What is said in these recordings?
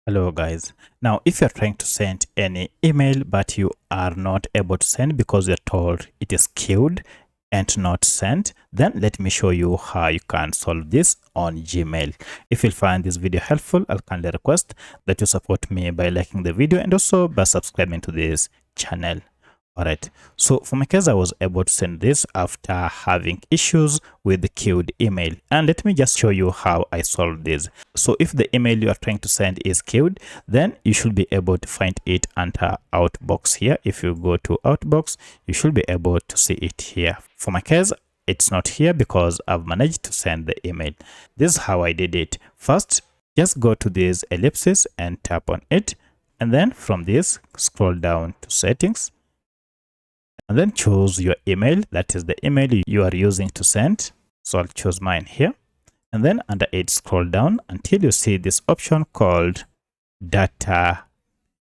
Hello guys. Now if you're trying to send any email but you are not able to send because you're told it is queued and not sent, then let me show you how you can solve this on Gmail. If you find this video helpful, I'll kindly request that you support me by liking the video and also by subscribing to this channel. All right, so for my case, I was able to send this after having issues with the queued email. And let me just show you how I solved this. So if the email you are trying to send is queued, then you should be able to find it under Outbox here. If you go to Outbox, you should be able to see it here. For my case, it's not here because I've managed to send the email. This is how I did it. First, just go to this ellipsis and tap on it. And then from this, scroll down to settings. And then choose your email, that is the email you are using to send. So I'll choose mine here, and then under it scroll down until you see this option called data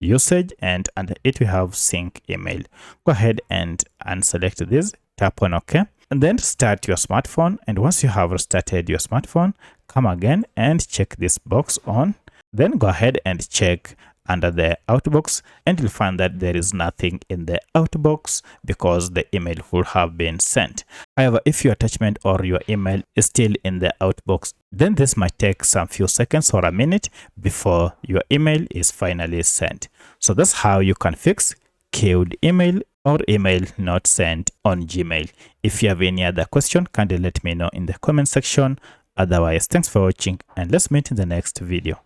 usage, and under it we have sync email. Go ahead and unselect this, tap on OK, and then start your smartphone. And once you have restarted your smartphone, come again and check this box on. Then go ahead and check under the outbox, and you'll find that there is nothing in the outbox because the email would have been sent. However, if your attachment or your email is still in the outbox, then this might take some few seconds or a minute before your email is finally sent. So that's how you can fix queued email or email not sent on Gmail. If you have any other question, kindly let me know in the comment section. Otherwise, thanks for watching and let's meet in the next video.